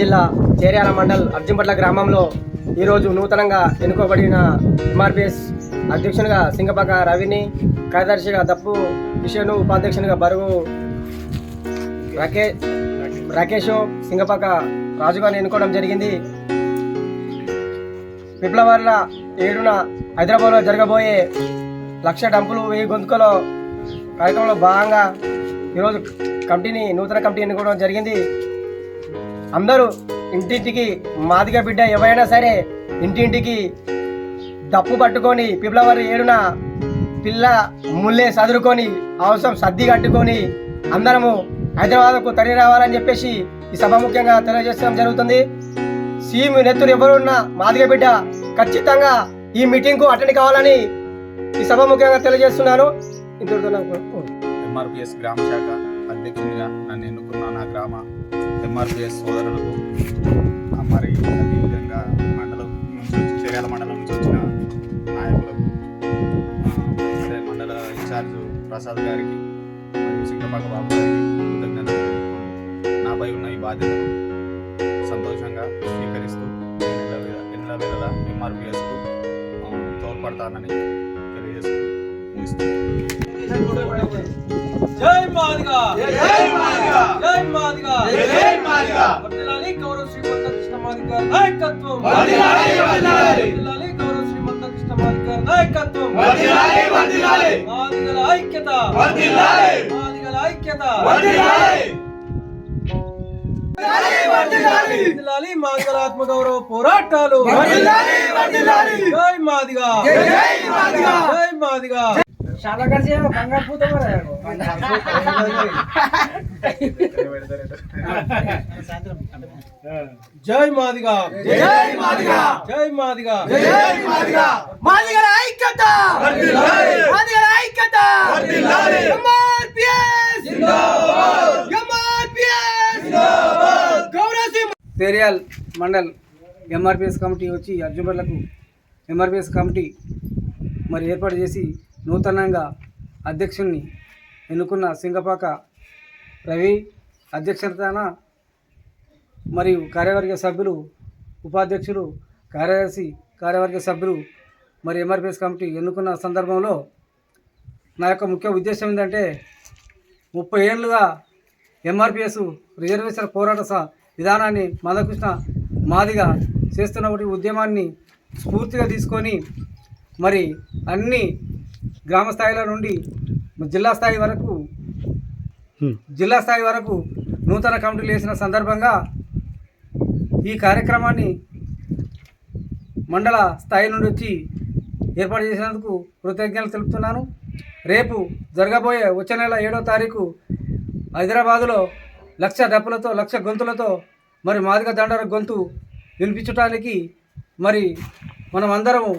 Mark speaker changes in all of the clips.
Speaker 1: జిల్లా చేర్యాల మండల్ అర్జున్పట్ల గ్రామంలో ఈరోజు నూతనంగా ఎన్నుకోబడిన ఎంఆర్పిఎస్ అధ్యక్షునిగా సింగపాక రవిని, కార్యదర్శిగా దప్పు విషయను, ఉపాధ్యక్షునిగా బరువు రాకేష్, సింగపాక రాజుగారిని ఎన్నుకోవడం జరిగింది. ఫిబ్రవరి 7న హైదరాబాద్లో జరగబోయే 1,00,000 డంపులు 1000 గొంతుకల కార్యక్రమంలో భాగంగా ఈరోజు నూతన కమిటీ ఎన్నుకోవడం జరిగింది. అందరూ ఇంటింటికి మాదిగ బిడ్డ ఎవరైనా సరే ఇంటింటికి దప్పు పట్టుకొని ఫిబ్రవరి 7న పిల్ల ముల్లే సదురుకొని అవసరం సర్ది కట్టుకొని అందరము హైదరాబాద్కు తరలి రావాలని చెప్పేసి ఈ సభాముఖ్యంగా తెలియజేయడం జరుగుతుంది. సీఎం నెత్తురు ఎవరున్నా మాదిగ బిడ్డ ఖచ్చితంగా ఈ మీటింగ్కు అటెండ్ కావాలని ఈ సభాముఖ్యంగా తెలియజేస్తున్నాను.
Speaker 2: ఎంఆర్పిఎస్ గ్రామ శాఖ అధ్యక్షునిగా నన్ను ఎన్నుకున్న నా గ్రామ ఎంఆర్పిఎస్ సోదరులకు, మరి అదేవిధంగా చేర్యాల మండలం నుంచి వచ్చిన నాయకులకు, మండల ఇన్ఛార్జ్ ప్రసాద్ గారికి మరియు సింగపాక బాబు గారికి కృతజ్ఞతలు. నాపై ఉన్న ఈ బాధ్యతను సంతోషంగా స్వీకరిస్తూ ఎల్ల వేళలా ఎంఆర్పిఎస్కు తోడ్పడతానని తెలియజేస్తూ ముగిస్తున్నాను.
Speaker 3: జై మాదిగా, జై మాదిగా, జై మాదిగా, జై మాదిగా. వర్ధిల్లాలి గౌరవ శ్రీమంత కృష్ణ మాదిగా నాయకత్వం. వర్ధిల్లాలి, వర్ధిల్లాలి. వర్ధిల్లాలి గౌరవ శ్రీమంత కృష్ణ మాదిగా నాయకత్వం. వర్ధిల్లాలి, వర్ధిల్లాలి. మాదిగల ఐక్యత. వర్ధిల్లాలి. మాదిగల ఐక్యత. వర్ధిల్లాలి. వర్ధిల్లాలి, వర్ధిల్లాలి. మాదిగల ఆత్మగౌరవ పోరాటాలు. వర్ధిల్లాలి, వర్ధిల్లాలి. జై మాదిగా, జై మాదిగా, జై మాదిగా.
Speaker 1: చాలా కలిసి బంగారు పూత
Speaker 3: జై మాదిగా, జై మాదిగా, జై మాదిగా, జై మాదిగా.
Speaker 1: మాదిగల ఐక్యత, మాదిగల ఐక్యత. ఎంఆర్పిఎస్ జిందాబాద్, ఎంఆర్పిఎస్ జిందాబాద్.
Speaker 4: చేర్యాల మండల్ ఎంఆర్పిఎస్ కమిటీ వచ్చి అర్జున్పట్లకు ఎంఆర్పిఎస్ కమిటీ మరి ఏర్పాటు చేసి నూతనంగా అధ్యక్షుడిని ఎన్నుకున్న సింగపాక రవి అధ్యక్షతన మరియు కార్యవర్గ సభ్యులు, ఉపాధ్యక్షులు, కార్యవర్గ సభ్యులు మరి ఎంఆర్పిఎస్ కమిటీ ఎన్నుకున్న సందర్భంలో నా యొక్క ముఖ్య ఉద్దేశం ఏంటంటే 30 ఏళ్ళుగా ఎంఆర్పిఎస్ రిజర్వేషన్ పోరాట విధానాన్ని మందకృష్ణ మాదిగా చేస్తున్నటువంటి ఉద్యమాన్ని స్ఫూర్తిగా తీసుకొని మరి అన్ని గ్రామ స్థాయిల నుండి జిల్లా స్థాయి వరకు నూతన కమిటీలు వేసిన సందర్భంగా ఈ కార్యక్రమాన్ని మండల స్థాయి నుండి వచ్చి ఏర్పాటు చేసినందుకు కృతజ్ఞతలు తెలుపుతున్నాను. రేపు జరగబోయే వచ్చే నెల 7వ తారీఖు హైదరాబాదులో 1,00,000 డప్పులతో 1,00,000 గొంతులతో మరి మాదిగ దండర గొంతు వినిపించడానికి మరి మనమందరము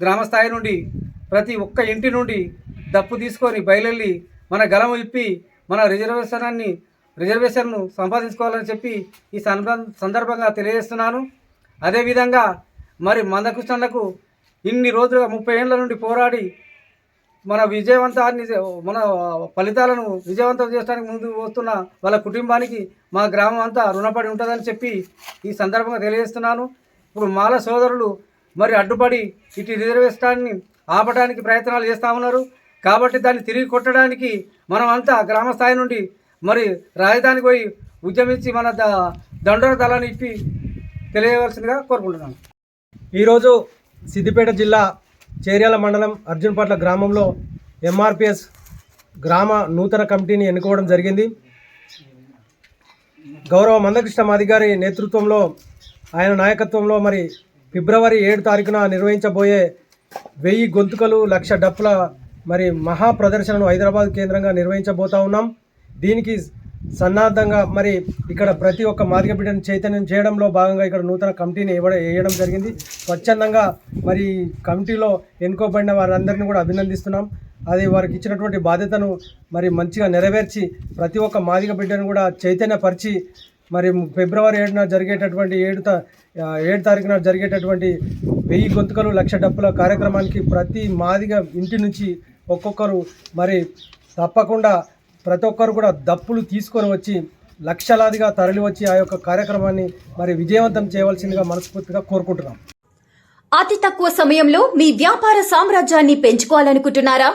Speaker 4: గ్రామ స్థాయి నుండి ప్రతి ఒక్క ఇంటి నుండి దప్పు తీసుకొని బయలుదేరి మన గలము ఇప్పి మన రిజర్వేషన్ను సంపాదించుకోవాలని చెప్పి ఈ సందర్భంగా తెలియజేస్తున్నాను. అదేవిధంగా మరి మందకృష్ణలకు ఇన్ని రోజులుగా 30 ఏళ్ళ నుండి పోరాడి మన ఫలితాలను విజయవంతం చేయడానికి ముందుకు వస్తున్న వాళ్ళ కుటుంబానికి మా గ్రామం అంతా రుణపడి ఉంటుందని చెప్పి ఈ సందర్భంగా తెలియజేస్తున్నాను. ఇప్పుడు మాల సోదరులు మరి అడ్డుపడి ఇటు రిజర్వేషన్ని ఆపడానికి ప్రయత్నాలు చేస్తూ ఉన్నారు. కాబట్టి దాన్ని తిరిగి కొట్టడానికి మనం అంతా గ్రామ స్థాయి నుండి మరి రాజధానికి పోయి ఉద్యమించి మన దండోర దళాన్ని ఇప్పి తెలియవలసిందిగా కోరుకుంటున్నాను.
Speaker 3: ఈరోజు సిద్దిపేట జిల్లా చేర్యాల మండలం అర్జున్పట్ల గ్రామంలో ఎంఆర్పిఎస్ గ్రామ నూతన కమిటీని ఎన్నుకోవడం జరిగింది. గౌరవ మందకృష్ణ మాదిగారి నేతృత్వంలో, ఆయన నాయకత్వంలో మరి ఫిబ్రవరి 7 తారీఖున నిర్వహించబోయే 1000 గొంతుకలు 1,00,000 డప్పుల మరి మహా ప్రదర్శనను హైదరాబాద్ కేంద్రంగా నిర్వహించబోతా ఉన్నాం. దీనికి సన్నాద్ధంగా మరి ఇక్కడ ప్రతి ఒక్క మాదిగ బిడ్డను చైతన్యం చేయడంలో భాగంగా ఇక్కడ నూతన కమిటీని వేయడం జరిగింది. స్వచ్ఛందంగా మరి కమిటీలో ఎన్నుకోబడిన వారందరినీ కూడా అభినందిస్తున్నాం. అది వారికి ఇచ్చినటువంటి బాధ్యతను మరి మంచిగా నెరవేర్చి ప్రతి ఒక్క మాదిగ బిడ్డను కూడా చైతన్యపరిచి మరి ఫిబ్రవరి 7న జరిగేటటువంటి 7 తారీఖున జరిగేటటువంటి 1000 గొంతుకలు 1,00,000 డప్పుల కార్యక్రమానికి ప్రతి మాదిగ ఇంటి నుంచి ఒక్కొక్కరు మరి తప్పకుండా ప్రతి ఒక్కరు కూడా దప్పులు తీసుకొని వచ్చి లక్షలాదిగా తరలివచ్చి ఆ యొక్క కార్యక్రమాన్ని మరి విజయవంతం చేయవలసిందిగా మనస్ఫూర్తిగా కోరుకుంటున్నాం.
Speaker 5: అతి తక్కువ సమయంలో మీ వ్యాపార సామ్రాజ్యాన్ని పెంచుకోవాలనుకుంటున్నారా?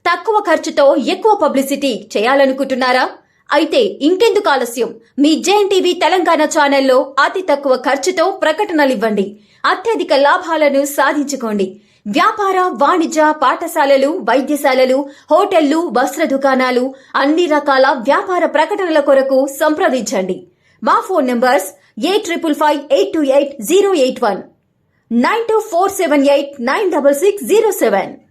Speaker 5: తక్కువ ఖర్చుతో ఎక్కువ పబ్లిసిటీ చేయాలనుకుంటున్నారా? అయితే ఇంకెందుకు ఆలస్యం? మీ జేఎన్టీవీ తెలంగాణ ఛానల్లో అతి తక్కువ ఖర్చుతో ప్రకటనలివ్వండి. అత్యధిక లాభాలను సాధించుకోండి. వ్యాపార, వాణిజ్య, పాఠశాలలు, వైద్యశాలలు, హోటళ్లు, వస్త్ర దుకాణాలు, అన్ని రకాల వ్యాపార ప్రకటనల కొరకు సంప్రదించండి. మా ఫోన్ నంబర్స్ 8558288081, 9247896607.